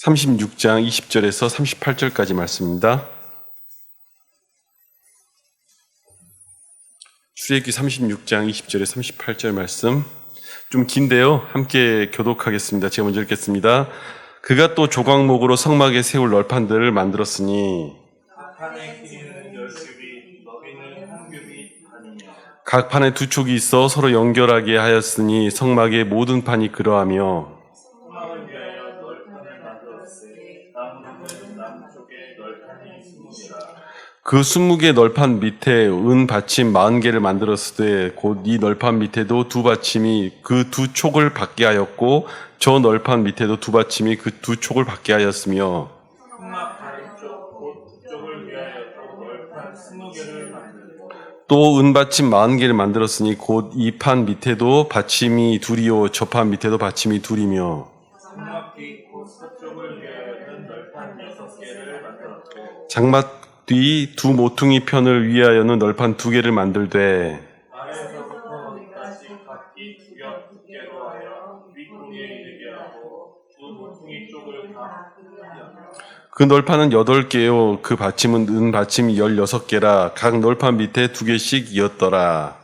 36장 20절에서 38절까지 말씀입니다. 출애굽기 36장 20절에 38절 말씀 좀 긴데요. 함께 교독하겠습니다. 제가 먼저 읽겠습니다. 그가 또 조각목으로 성막에 세울 널판들을 만들었으니 각 판에 두 촉이 있어 서로 연결하게 하였으니 성막의 모든 판이 그러하며 그 20개 널판 밑에 은 받침 40개를 만들었으되 곧 이 널판 밑에도 두 받침이 그 두 촉을 받게 하였고 저 널판 밑에도 두 받침이 그 두 촉을 받게 하였으며 또 은 받침 40개를 만들었으니 곧 이 판 밑에도 받침이 둘이요 저 판 밑에도 받침이 둘이며 장막 뒤 두 모퉁이 편을 위하여는 널판 2개를 만들되 그 널판은 8개요 그 받침은 은 받침이 16개라 각 널판 밑에 2개씩 이었더라.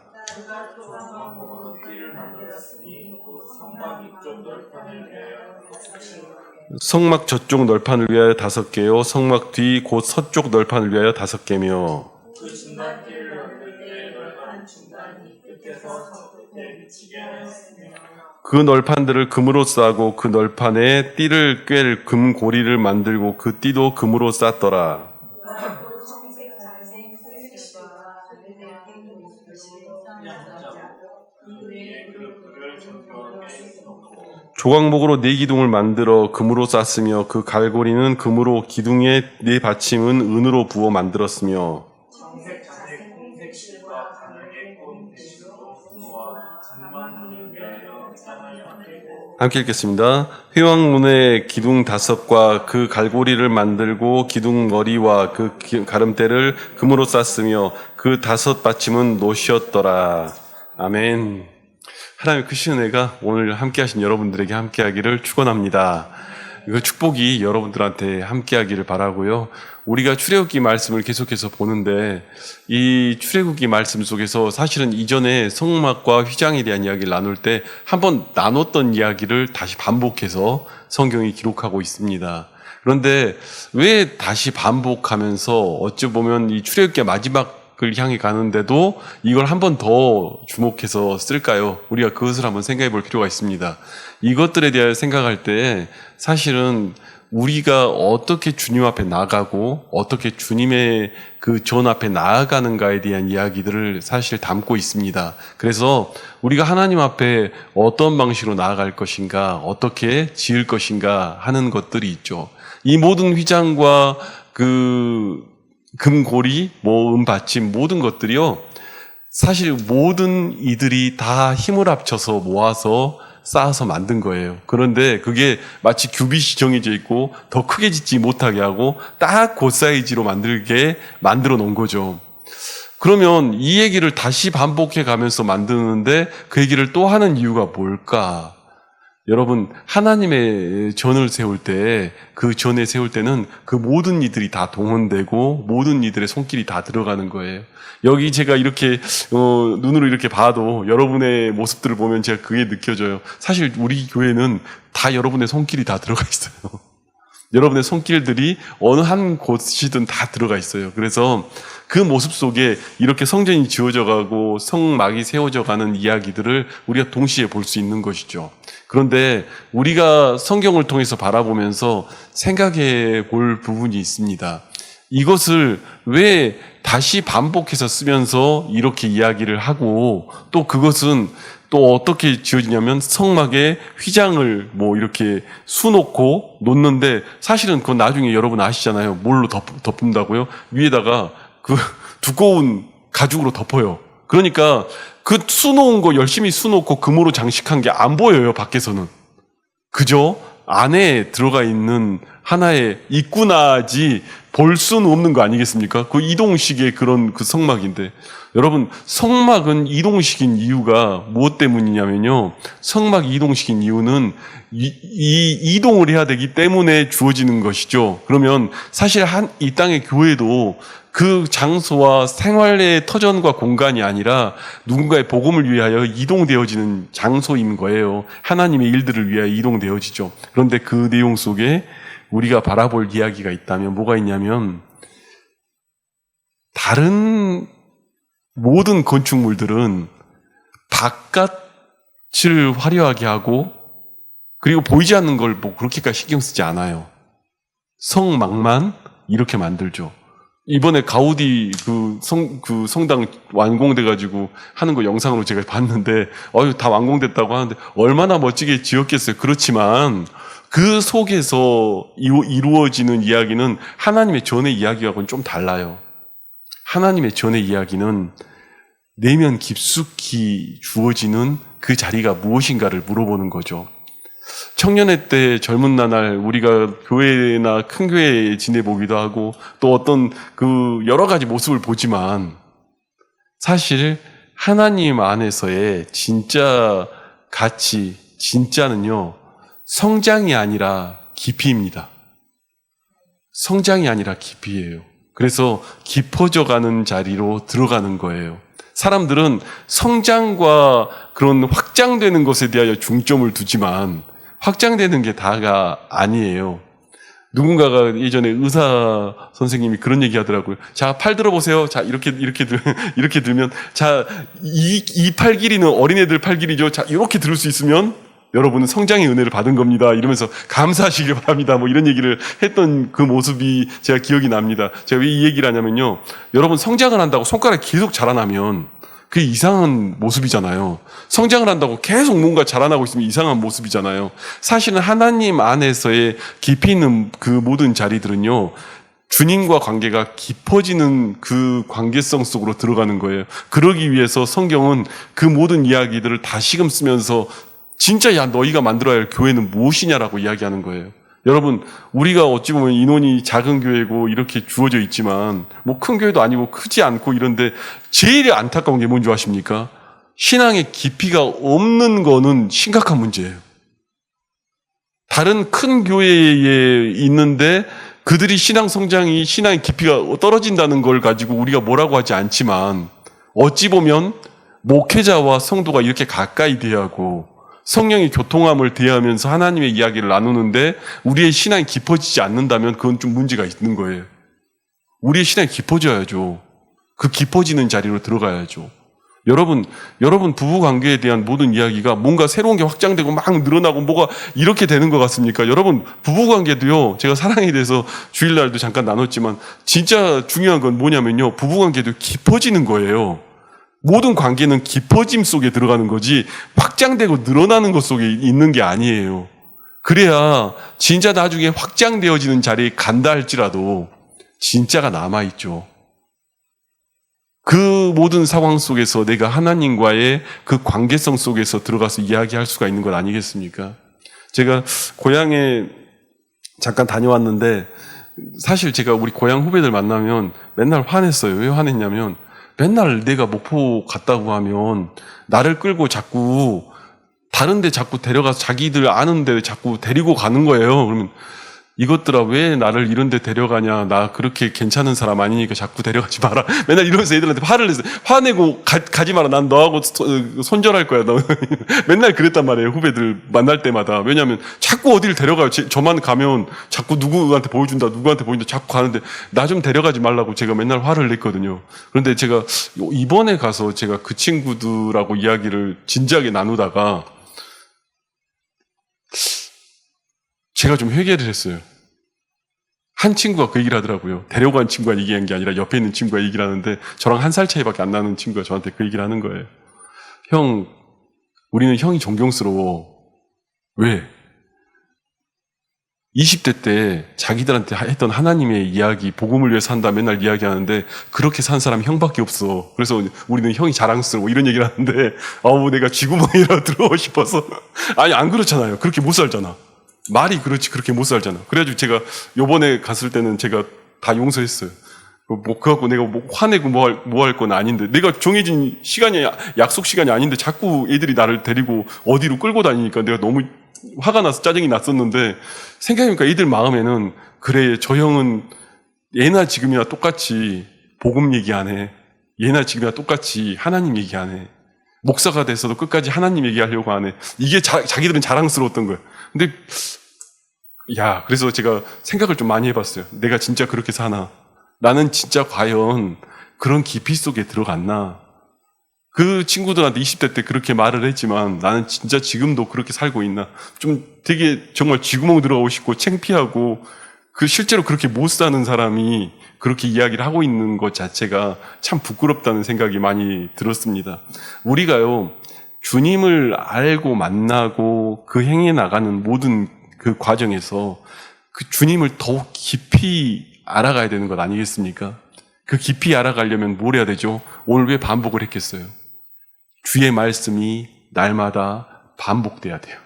성막 저쪽 널판을 위하여 5개요 성막 뒤 곧 서쪽 널판을 위하여 5개며 그 널판들을 금으로 싸고 그 널판에 띠를 꿰를 금고리를 만들고 그 띠도 금으로 쌌더라. 조각목으로 4기둥을 만들어 금으로 쌌으며 그 갈고리는 금으로 기둥의 4받침은 은으로 부어 만들었으며 함께 읽겠습니다. 회왕문의 기둥 5과 그 갈고리를 만들고 기둥 머리와 그 가름대를 금으로 쌌으며 그 5받침은 노시었더라. 아멘. 하나님의 크신 은혜가 오늘 함께 하신 여러분들에게 함께 하기를 축원합니다. 그 축복이 여러분들한테 함께 하기를 바라고요. 우리가 출애굽기 말씀을 계속해서 보는데 이 출애굽기 말씀 속에서 사실은 이전에 성막과 휘장에 대한 이야기를 나눌 때 한번 나눴던 이야기를 다시 반복해서 성경이 기록하고 있습니다. 그런데 왜 다시 반복하면서 어찌 보면 이 출애굽기 마지막 을 향해 가는데도 이걸 한 번 더 주목해서 쓸까요? 우리가 그것을 한번 생각해 볼 필요가 있습니다. 이것들에 대해 생각할 때 사실은 우리가 어떻게 주님 앞에 나가고 어떻게 주님의 그 전 앞에 나아가는가에 대한 이야기들을 사실 담고 있습니다. 그래서 우리가 하나님 앞에 어떤 방식으로 나아갈 것인가, 어떻게 지을 것인가 하는 것들이 있죠. 이 모든 휘장과 그 금고리, 은받침 모든 것들이요. 사실 모든 이들이 다 힘을 합쳐서 모아서 쌓아서 만든 거예요. 그런데 그게 마치 규빗이 정해져 있고 더 크게 짓지 못하게 하고 딱 그 사이즈로 만들어 놓은 거죠. 그러면 이 얘기를 다시 반복해 가면서 만드는데 그 얘기를 또 하는 이유가 뭘까? 여러분, 하나님의 전을 세울 때, 그 전에 세울 때는 그 모든 이들이 다 동원되고 모든 이들의 손길이 다 들어가는 거예요. 여기 제가 이렇게 눈으로 이렇게 봐도 여러분의 모습들을 보면 제가 그게 느껴져요. 사실 우리 교회는 다 여러분의 손길이 다 들어가 있어요. 여러분의 손길들이 어느 한 곳이든 다 들어가 있어요. 그래서 그 모습 속에 이렇게 성전이 지어져 가고 성막이 세워져 가는 이야기들을 우리가 동시에 볼 수 있는 것이죠. 그런데 우리가 성경을 통해서 바라보면서 생각해 볼 부분이 있습니다. 이것을 왜 다시 반복해서 쓰면서 이렇게 이야기를 하고 또 그것은 또 어떻게 지어지냐면 성막에 휘장을 이렇게 수놓고 놓는데 사실은 그건 나중에 여러분 아시잖아요. 뭘로 덮는다고요? 위에다가 그 두꺼운 가죽으로 덮어요. 그러니까 그 수놓은 거 열심히 수놓고 금으로 장식한 게 안 보여요, 밖에서는. 그죠? 안에 들어가 있는 하나의 있구나지 볼 수는 없는 거 아니겠습니까? 그 이동식의 그런 그 성막인데, 여러분, 성막은 이동식인 이유가 무엇 때문이냐면요. 성막 이동식인 이유는 이동을 해야 되기 때문에 주어지는 것이죠. 그러면 사실 이 땅의 교회도 그 장소와 생활의 터전과 공간이 아니라 누군가의 복음을 위하여 이동되어지는 장소인 거예요. 하나님의 일들을 위하여 이동되어지죠. 그런데 그 내용 속에 우리가 바라볼 이야기가 있다면 뭐가 있냐면, 다른 모든 건축물들은 바깥을 화려하게 하고 그리고 보이지 않는 걸 뭐 그렇게까지 신경 쓰지 않아요. 성막만 이렇게 만들죠. 이번에 가우디 그 성당 완공돼가지고 하는 거 영상으로 제가 봤는데, 다 완공됐다고 하는데 얼마나 멋지게 지었겠어요. 그렇지만 그 속에서 이루어지는 이야기는 하나님의 전의 이야기하고는 좀 달라요. 하나님의 전의 이야기는 내면 깊숙이 주어지는 그 자리가 무엇인가를 물어보는 거죠. 청년회 때 젊은 나날 우리가 교회나 큰 교회에 지내보기도 하고 또 어떤 그 여러 가지 모습을 보지만, 사실 하나님 안에서의 진짜 가치, 진짜는요, 성장이 아니라 깊이입니다. 성장이 아니라 깊이예요. 그래서 깊어져가는 자리로 들어가는 거예요. 사람들은 성장과 그런 확장되는 것에 대하여 중점을 두지만 확장되는 게 다가 아니에요. 누군가가 예전에 의사 선생님이 그런 얘기 하더라고요. 자, 팔 들어보세요. 자, 이렇게 들면, 자, 이 팔 길이는 어린애들 팔 길이죠. 자, 이렇게 들을 수 있으면 여러분은 성장의 은혜를 받은 겁니다. 이러면서 감사하시길 바랍니다. 뭐 이런 얘기를 했던 그 모습이 제가 기억이 납니다. 제가 왜 이 얘기를 하냐면요. 여러분, 성장을 한다고 손가락이 계속 자라나면 그게 이상한 모습이잖아요. 성장을 한다고 계속 뭔가 자라나고 있으면 이상한 모습이잖아요. 사실은 하나님 안에서의 깊이 있는 그 모든 자리들은요, 주님과 관계가 깊어지는 그 관계성 속으로 들어가는 거예요. 그러기 위해서 성경은 그 모든 이야기들을 다시금 쓰면서 진짜 너희가 만들어야 할 교회는 무엇이냐라고 이야기하는 거예요. 여러분, 우리가 어찌 보면 인원이 작은 교회고 이렇게 주어져 있지만 뭐 큰 교회도 아니고 크지 않고 이런데 제일 안타까운 게 뭔지 아십니까? 신앙의 깊이가 없는 거는 심각한 문제예요. 다른 큰 교회에 있는데 그들이 신앙의 깊이가 떨어진다는 걸 가지고 우리가 뭐라고 하지 않지만, 어찌 보면 목회자와 성도가 이렇게 가까이 대하고 성령의 교통함을 대하면서 하나님의 이야기를 나누는데 우리의 신앙이 깊어지지 않는다면 그건 좀 문제가 있는 거예요. 우리의 신앙이 깊어져야죠. 그 깊어지는 자리로 들어가야죠. 여러분 부부관계에 대한 모든 이야기가 뭔가 새로운 게 확장되고 막 늘어나고 뭐가 이렇게 되는 것 같습니까? 여러분, 부부관계도요, 제가 사랑에 대해서 주일날도 잠깐 나눴지만 진짜 중요한 건 뭐냐면요, 부부관계도 깊어지는 거예요. 모든 관계는 깊어짐 속에 들어가는 거지 확장되고 늘어나는 것 속에 있는 게 아니에요. 그래야 진짜 나중에 확장되어지는 자리에 간다 할지라도 진짜가 남아있죠. 그 모든 상황 속에서 내가 하나님과의 그 관계성 속에서 들어가서 이야기할 수가 있는 것 아니겠습니까? 제가 고향에 잠깐 다녀왔는데, 사실 제가 우리 고향 후배들 만나면 맨날 화냈어요. 왜 화냈냐면, 맨날 내가 목포 갔다고 하면 나를 끌고 자꾸 다른 데 자꾸 데려가서 자기들 아는 데 자꾸 데리고 가는 거예요. 그러면 이것들아, 왜 나를 이런 데 데려가냐, 나 그렇게 괜찮은 사람 아니니까 자꾸 데려가지 마라. 맨날 이러면서 애들한테 화를 냈어요. 화내고 가지 마라. 난 너하고 손절할 거야. 너. 맨날 그랬단 말이에요, 후배들 만날 때마다. 왜냐하면 자꾸 어디를 데려가요. 저만 가면 자꾸 누구한테 보여준다 자꾸 가는데 나 좀 데려가지 말라고 제가 맨날 화를 냈거든요. 그런데 제가 이번에 가서 제가 그 친구들하고 이야기를 진지하게 나누다가 제가 좀 회개를 했어요. 한 친구가 그 얘기를 하더라고요. 데려간 친구가 얘기한 게 아니라 옆에 있는 친구가 얘기를 하는데, 저랑 1살 차이밖에 안 나는 친구가 저한테 그 얘기를 하는 거예요. 형, 우리는 형이 존경스러워. 왜? 20대 때 자기들한테 했던 하나님의 이야기, 복음을 위해서 산다 맨날 이야기하는데 그렇게 산 사람이 형밖에 없어. 그래서 우리는 형이 자랑스러워. 이런 얘기를 하는데, 내가 쥐구멍이라 들어오고 싶어서. 아니, 안 그렇잖아요. 그렇게 못 살잖아. 말이 그렇지 그렇게 못 살잖아. 그래가지고 제가 요번에 갔을 때는 제가 다 용서했어요. 그래갖고 내가 화내고 뭐 할 건 아닌데, 내가 정해진 시간이, 약속 시간이 아닌데 자꾸 애들이 나를 데리고 어디로 끌고 다니니까 내가 너무 화가 나서 짜증이 났었는데, 생각해보니까 애들 마음에는, 그래, 저 형은 예나 지금이나 똑같이 복음 얘기 안 해. 예나 지금이나 똑같이 하나님 얘기 안 해. 목사가 돼서도 끝까지 하나님 얘기하려고 안 해. 이게 자기들은 자랑스러웠던 거예요. 근데, 그래서 제가 생각을 좀 많이 해봤어요. 내가 진짜 그렇게 사나? 나는 진짜 과연 그런 깊이 속에 들어갔나? 그 친구들한테 20대 때 그렇게 말을 했지만 나는 진짜 지금도 그렇게 살고 있나? 좀 되게 정말 쥐구멍 들어가고 싶고 창피하고, 실제로 그렇게 못 사는 사람이 그렇게 이야기를 하고 있는 것 자체가 참 부끄럽다는 생각이 많이 들었습니다. 우리가요, 주님을 알고 만나고 그 행해 나가는 모든 그 과정에서 그 주님을 더욱 깊이 알아가야 되는 것 아니겠습니까? 그 깊이 알아가려면 뭘 해야 되죠? 오늘 왜 반복을 했겠어요? 주의 말씀이 날마다 반복돼야 돼요.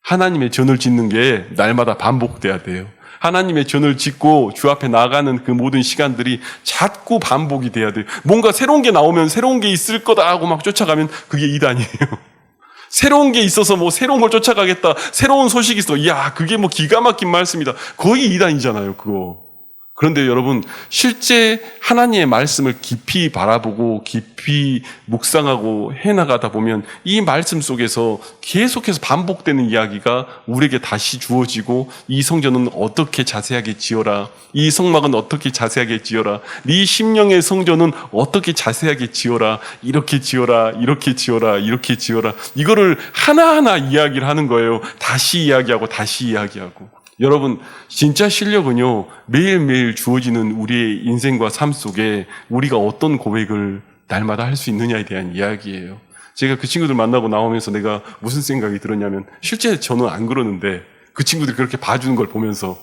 하나님의 전을 짓는 게 날마다 반복돼야 돼요. 하나님의 전을 짓고 주 앞에 나가는 그 모든 시간들이 자꾸 반복이 돼야 돼요. 뭔가 새로운 게 나오면 새로운 게 있을 거다 하고 막 쫓아가면 그게 이단이에요. 새로운 게 있어서 뭐 새로운 걸 쫓아가겠다. 새로운 소식이 있어. 그게 뭐 기가 막힌 말씀이다. 거의 이단이잖아요, 그거. 그런데 여러분, 실제 하나님의 말씀을 깊이 바라보고 깊이 묵상하고 해나가다 보면 이 말씀 속에서 계속해서 반복되는 이야기가 우리에게 다시 주어지고, 이 성전은 어떻게 자세하게 지어라, 이 성막은 어떻게 자세하게 지어라, 네 심령의 성전은 어떻게 자세하게 지어라, 이렇게 지어라, 이렇게 지어라, 이렇게 지어라, 이거를 하나하나 이야기를 하는 거예요. 다시 이야기하고 다시 이야기하고. 여러분, 진짜 실력은요, 매일매일 주어지는 우리의 인생과 삶 속에 우리가 어떤 고백을 날마다 할 수 있느냐에 대한 이야기예요. 제가 그 친구들 만나고 나오면서 내가 무슨 생각이 들었냐면, 실제 저는 안 그러는데 그 친구들이 그렇게 봐주는 걸 보면서,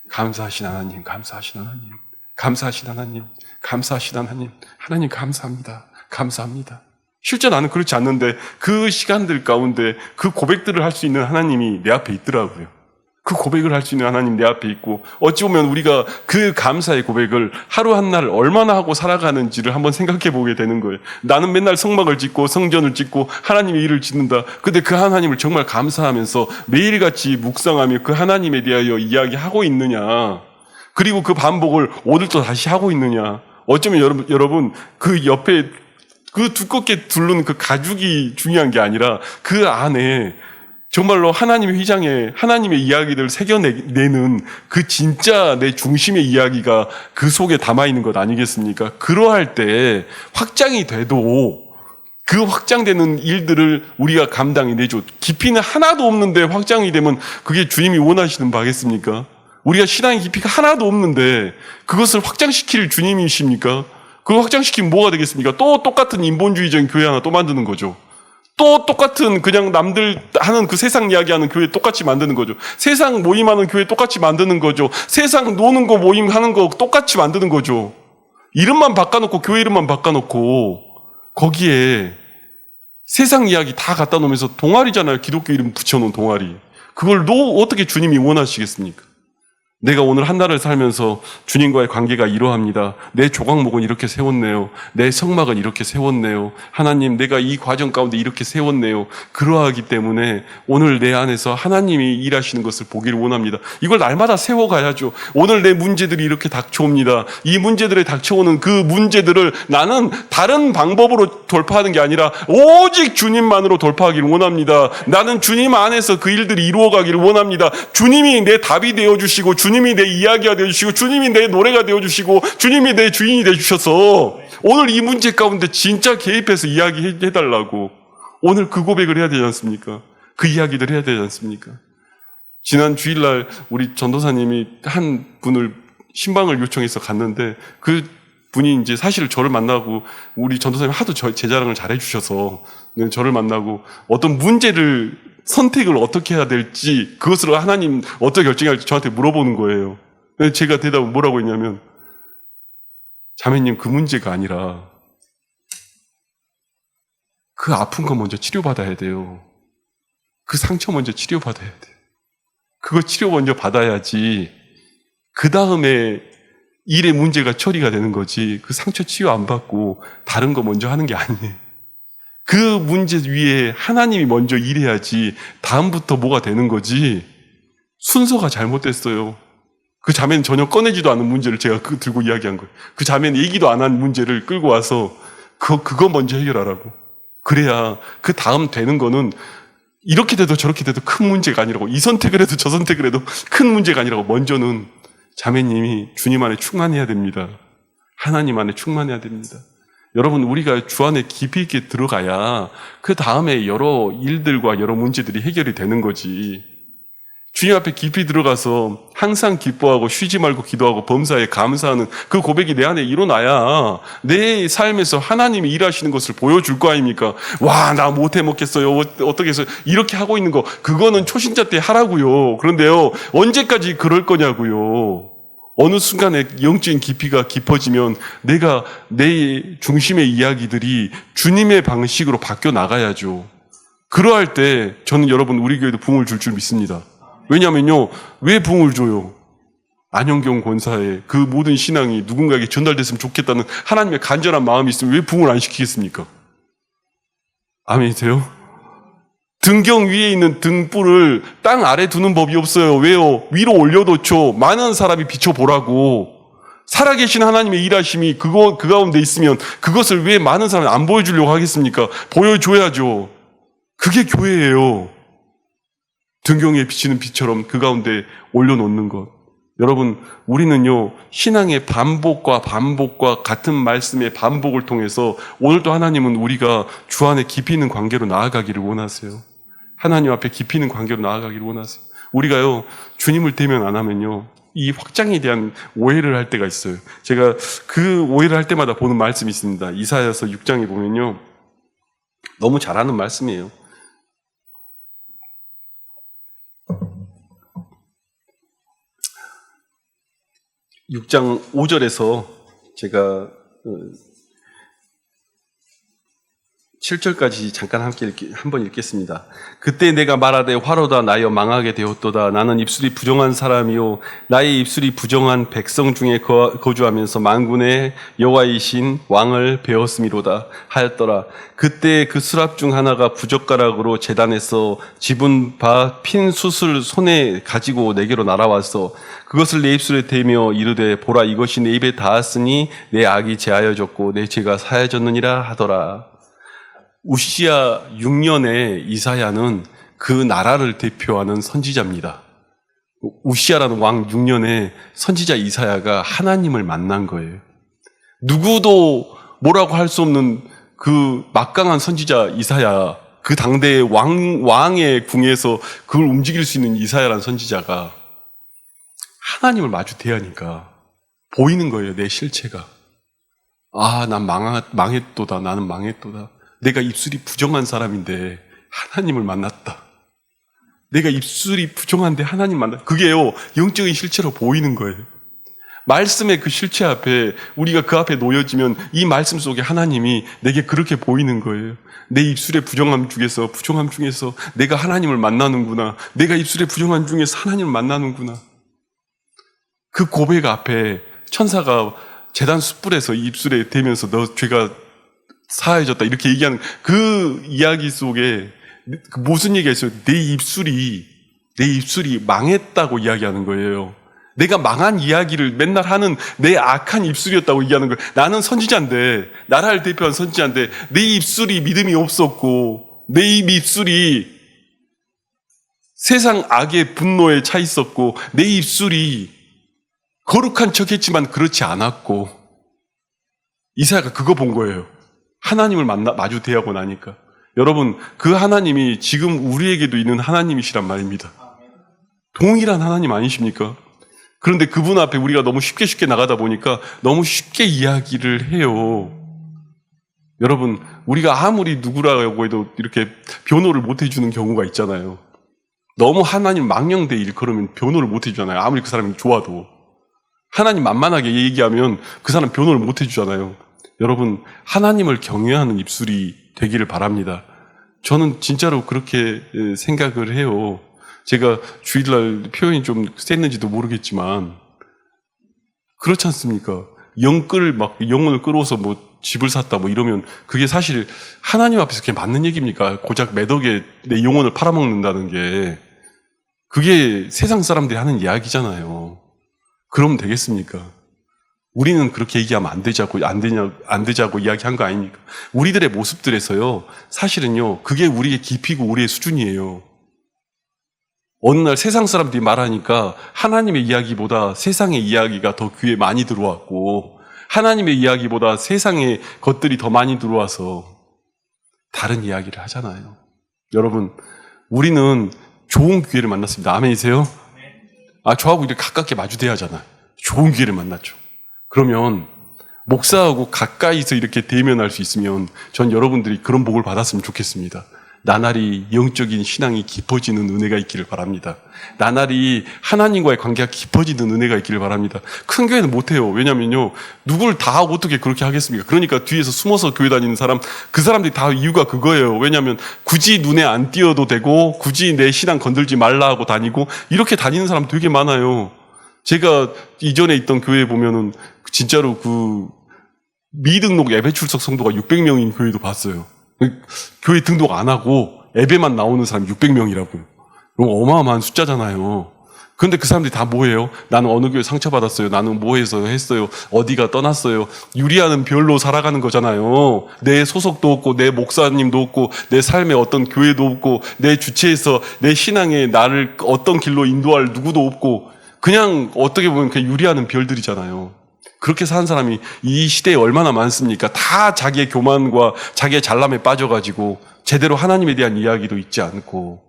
감사하신 하나님, 감사하신 하나님, 감사하신 하나님, 감사하신 하나님, 하나님 감사합니다, 감사합니다. 실제 나는 그렇지 않는데 그 시간들 가운데 그 고백들을 할 수 있는 하나님이 내 앞에 있더라고요. 그 고백을 할 수 있는 하나님 내 앞에 있고, 어찌 보면 우리가 그 감사의 고백을 하루 한날 얼마나 하고 살아가는지를 한번 생각해 보게 되는 거예요. 나는 맨날 성막을 짓고 성전을 짓고 하나님의 일을 짓는다. 근데 그 하나님을 정말 감사하면서 매일같이 묵상하며 그 하나님에 대하여 이야기하고 있느냐, 그리고 그 반복을 오늘도 다시 하고 있느냐. 어쩌면 여러분 그 옆에 그 두껍게 두른 그 가죽이 중요한 게 아니라 그 안에 정말로 하나님의 휘장에 하나님의 이야기들을 새겨내는 그 진짜 내 중심의 이야기가 그 속에 담아있는 것 아니겠습니까? 그러할 때 확장이 돼도 그 확장되는 일들을 우리가 감당해 내죠. 깊이는 하나도 없는데 확장이 되면 그게 주님이 원하시는 바겠습니까? 우리가 신앙의 깊이가 하나도 없는데 그것을 확장시킬 주님이십니까? 그걸 확장시키면 뭐가 되겠습니까? 또 똑같은 인본주의적인 교회 하나 또 만드는 거죠. 또 똑같은 그냥 남들 하는 그 세상 이야기하는 교회 똑같이 만드는 거죠. 세상 모임하는 교회 똑같이 만드는 거죠. 세상 노는 거 모임하는 거 똑같이 만드는 거죠. 이름만 바꿔놓고 교회 이름만 바꿔놓고 거기에 세상 이야기 다 갖다 놓으면서 동아리잖아요. 기독교 이름 붙여놓은 동아리. 그걸 어떻게 주님이 원하시겠습니까? 내가 오늘 한 날을 살면서 주님과의 관계가 이러합니다. 내 조각목은 이렇게 세웠네요. 내 성막은 이렇게 세웠네요. 하나님, 내가 이 과정 가운데 이렇게 세웠네요. 그러하기 때문에 오늘 내 안에서 하나님이 일하시는 것을 보기를 원합니다. 이걸 날마다 세워가야죠. 오늘 내 문제들이 이렇게 닥쳐옵니다. 이 문제들에 닥쳐오는 그 문제들을 나는 다른 방법으로 돌파하는 게 아니라 오직 주님만으로 돌파하기를 원합니다. 나는 주님 안에서 그 일들이 이루어가기를 원합니다. 주님이 내 답이 되어주시고, 주님이 내 이야기가 되어주시고, 주님이 내 노래가 되어주시고, 주님이 내 주인이 되어주셔서 오늘 이 문제 가운데 진짜 개입해서 이야기해달라고, 오늘 그 고백을 해야 되지 않습니까? 그 이야기들 해야 되지 않습니까? 지난 주일날 우리 전도사님이 한 분을 신방을 요청해서 갔는데, 그 분이 이제 사실 저를 만나고, 우리 전도사님이 하도 제 자랑을 잘 해주셔서 저를 만나고 어떤 문제를 선택을 어떻게 해야 될지, 그것으로 하나님 어떻게 결정할지 저한테 물어보는 거예요. 제가 대답은 뭐라고 했냐면, 자매님, 그 문제가 아니라 그 아픈 거 먼저 치료받아야 돼요. 그 상처 먼저 치료받아야 돼요. 그거 치료 먼저 받아야지 그 다음에 일의 문제가 처리가 되는 거지 그 상처 치유 안 받고 다른 거 먼저 하는 게 아니에요. 그 문제 위에 하나님이 먼저 일해야지 다음부터 뭐가 되는 거지. 순서가 잘못됐어요. 그 자매는 전혀 꺼내지도 않은 문제를 제가 들고 이야기한 거예요. 그 자매는 얘기도 안 한 문제를 끌고 와서 그거 먼저 해결하라고. 그래야 그 다음 되는 거는 이렇게 돼도 저렇게 돼도 큰 문제가 아니라고, 이 선택을 해도 저 선택을 해도 큰 문제가 아니라고 먼저는 자매님이 주님 안에 충만해야 됩니다. 하나님 안에 충만해야 됩니다. 여러분, 우리가 주 안에 깊이 있게 들어가야 그 다음에 여러 일들과 여러 문제들이 해결이 되는 거지. 주님 앞에 깊이 들어가서 항상 기뻐하고 쉬지 말고 기도하고 범사에 감사하는 그 고백이 내 안에 일어나야 내 삶에서 하나님이 일하시는 것을 보여줄 거 아닙니까? 와, 나 못해 먹겠어요. 어떻게 해서 이렇게 하고 있는 거, 그거는 초신자 때 하라고요. 그런데요, 언제까지 그럴 거냐고요. 어느 순간에 영적인 깊이가 깊어지면 내가 내 중심의 이야기들이 주님의 방식으로 바뀌어 나가야죠. 그러할 때 저는 여러분 우리 교회도 부흥을 줄 줄 믿습니다. 왜냐면요, 왜 부흥을 줘요? 안영경 권사의 그 모든 신앙이 누군가에게 전달됐으면 좋겠다는 하나님의 간절한 마음이 있으면 왜 부흥을 안 시키겠습니까? 아멘이세요? 등경 위에 있는 등불을 땅 아래 두는 법이 없어요. 왜요? 위로 올려놓죠. 많은 사람이 비춰보라고. 살아계신 하나님의 일하심이 그 가운데 있으면 그것을 왜 많은 사람이 안 보여주려고 하겠습니까? 보여줘야죠. 그게 교회예요. 등경에 비치는 빛처럼 그 가운데 올려놓는 것. 여러분, 우리는요, 신앙의 반복과 같은 말씀의 반복을 통해서 오늘도 하나님은 우리가 주 안에 깊이 있는 관계로 나아가기를 원하세요. 하나님 앞에 깊이 있는 관계로 나아가기를 원하세요. 우리가요, 주님을 대면 안 하면요, 이 확장에 대한 오해를 할 때가 있어요. 제가 그 오해를 할 때마다 보는 말씀이 있습니다. 이사야서 6장에 보면요, 너무 잘하는 말씀이에요. 6장 5절에서 제가 7절까지 잠깐 함께 한번 읽겠습니다. 그때 내가 말하되 화로다 나여 망하게 되었도다. 나는 입술이 부정한 사람이요 나의 입술이 부정한 백성 중에 거주하면서 만군의 여호와이신 왕을 배웠음이로다 하였더라. 그때 그 수랍 중 하나가 부젓가락으로 제단에서 집은 바 핀 숯을 손에 가지고 내게로 날아와서 그것을 내 입술에 대며 이르되 보라 이것이 내 입에 닿았으니 내 악이 제하여졌고 내 죄가 사하여졌느니라 하더라. 우시야 6년에 이사야는 그 나라를 대표하는 선지자입니다. 우시야라는 왕 6년에 선지자 이사야가 하나님을 만난 거예요. 누구도 뭐라고 할 수 없는 그 막강한 선지자 이사야, 그 당대의 왕의 궁에서 그걸 움직일 수 있는 이사야라는 선지자가 하나님을 마주 대하니까 보이는 거예요, 내 실체가. 아, 난 망했도다. 나는 망했도다. 내가 입술이 부정한 사람인데 하나님을 만났다. 내가 입술이 부정한데 하나님 만났다. 그게요, 영적인 실체로 보이는 거예요. 말씀의 그 실체 앞에 우리가 그 앞에 놓여지면 이 말씀 속에 하나님이 내게 그렇게 보이는 거예요. 내 입술의 부정함 중에서 내가 하나님을 만나는구나. 내가 입술의 부정함 중에서 하나님을 만나는구나. 그 고백 앞에 천사가 제단 숯불에서 입술에 대면서 너 죄가 사해졌다 이렇게 얘기하는 그 이야기 속에 무슨 얘기가 있어요? 내 입술이 망했다고 이야기하는 거예요. 내가 망한 이야기를 맨날 하는 내 악한 입술이었다고 얘기하는 거예요. 나는 선지자인데, 나라를 대표한 선지자인데 내 입술이 믿음이 없었고 내 입술이 세상 악의 분노에 차 있었고 내 입술이 거룩한 척했지만 그렇지 않았고. 이사야가 그거 본 거예요. 하나님을 마주 대하고 나니까. 여러분, 그 하나님이 지금 우리에게도 있는 하나님이시란 말입니다. 동일한 하나님 아니십니까? 그런데 그분 앞에 우리가 너무 쉽게 나가다 보니까 너무 쉽게 이야기를 해요. 여러분, 우리가 아무리 누구라고 해도 이렇게 변호를 못 해주는 경우가 있잖아요. 너무 하나님 망령되 일컬으면 변호를 못 해주잖아요. 아무리 그 사람이 좋아도. 하나님 만만하게 얘기하면 그 사람 변호를 못 해주잖아요. 여러분, 하나님을 경외하는 입술이 되기를 바랍니다. 저는 진짜로 그렇게 생각을 해요. 제가 주일날 표현이 좀 셌는지도 모르겠지만 그렇지 않습니까? 영혼을 끌어서 뭐 집을 샀다 뭐 이러면 그게 사실 하나님 앞에서 그게 맞는 얘기입니까? 고작 몇 억에 내 영혼을 팔아먹는다는 게 그게 세상 사람들이 하는 이야기잖아요. 그러면 되겠습니까? 우리는 그렇게 얘기하면 안 되자고 이야기한 거 아닙니까? 우리들의 모습들에서요, 사실은요, 그게 우리의 깊이고 우리의 수준이에요. 어느 날 세상 사람들이 말하니까 하나님의 이야기보다 세상의 이야기가 더 귀에 많이 들어왔고, 하나님의 이야기보다 세상의 것들이 더 많이 들어와서 다른 이야기를 하잖아요. 여러분, 우리는 좋은 기회를 만났습니다. 아멘이세요? 저하고 이렇게 가깝게 마주대야 하잖아요. 좋은 기회를 만났죠. 그러면 목사하고 가까이서 이렇게 대면할 수 있으면 전 여러분들이 그런 복을 받았으면 좋겠습니다. 나날이 영적인 신앙이 깊어지는 은혜가 있기를 바랍니다. 나날이 하나님과의 관계가 깊어지는 은혜가 있기를 바랍니다. 큰 교회는 못해요. 왜냐면요, 누굴 다 어떻게 그렇게 하겠습니까? 그러니까 뒤에서 숨어서 교회 다니는 사람, 그 사람들이 다 이유가 그거예요. 왜냐면 굳이 눈에 안 띄어도 되고 굳이 내 신앙 건들지 말라 하고 다니고 이렇게 다니는 사람 되게 많아요. 제가 이전에 있던 교회에 보면은 진짜로 그 미등록 예배 출석 성도가 600명인 교회도 봤어요. 교회 등록 안 하고 예배만 나오는 사람이 600명이라고요. 어마어마한 숫자잖아요. 그런데 그 사람들이 다 뭐예요? 나는 어느 교회 상처받았어요. 나는 뭐 해서 했어요. 어디가 떠났어요. 유리하는 별로 살아가는 거잖아요. 내 소속도 없고 내 목사님도 없고 내 삶에 어떤 교회도 없고 내 주체에서 내 신앙에 나를 어떤 길로 인도할 누구도 없고 그냥 어떻게 보면 그냥 유리하는 별들이잖아요. 그렇게 사는 사람이 이 시대에 얼마나 많습니까? 다 자기의 교만과 자기의 잘남에 빠져가지고 제대로 하나님에 대한 이야기도 있지 않고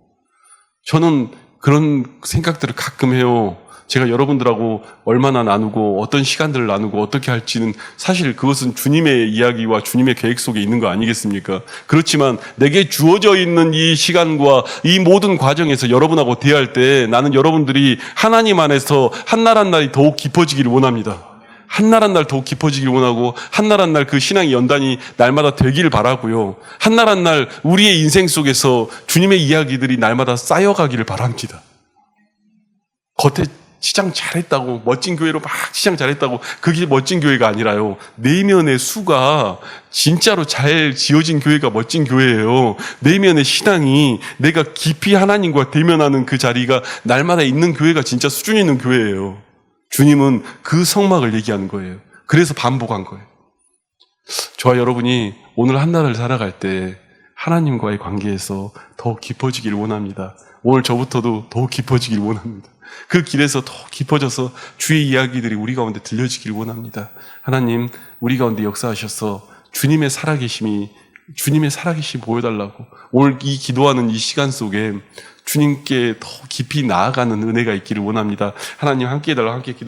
저는 그런 생각들을 가끔 해요. 제가 여러분들하고 얼마나 나누고 어떤 시간들을 나누고 어떻게 할지는 사실 그것은 주님의 이야기와 주님의 계획 속에 있는 거 아니겠습니까? 그렇지만 내게 주어져 있는 이 시간과 이 모든 과정에서 여러분하고 대할 때 나는 여러분들이 하나님 안에서 한 날 한 날이 더욱 깊어지기를 원합니다. 한 날 한 날 더욱 깊어지기를 원하고 한 날 한 날 그 신앙의 연단이 날마다 되기를 바라고요. 한 날 한 날 우리의 인생 속에서 주님의 이야기들이 날마다 쌓여가기를 바랍니다. 겉에 치장 잘했다고 멋진 교회로 막 치장 잘했다고 그게 멋진 교회가 아니라요. 내면의 수가 진짜로 잘 지어진 교회가 멋진 교회예요. 내면의 신앙이 내가 깊이 하나님과 대면하는 그 자리가 날마다 있는 교회가 진짜 수준 있는 교회예요. 주님은 그 성막을 얘기하는 거예요. 그래서 반복한 거예요. 저와 여러분이 오늘 한 날을 살아갈 때 하나님과의 관계에서 더 깊어지기를 원합니다. 오늘 저부터도 더 깊어지기를 원합니다. 그 길에서 더 깊어져서 주의 이야기들이 우리 가운데 들려지기를 원합니다. 하나님, 우리 가운데 역사하셔서 주님의 살아계심이 보여달라고 오늘 이 기도하는 이 시간 속에 주님께 더 깊이 나아가는 은혜가 있기를 원합니다. 하나님 함께 해달라고 함께 기도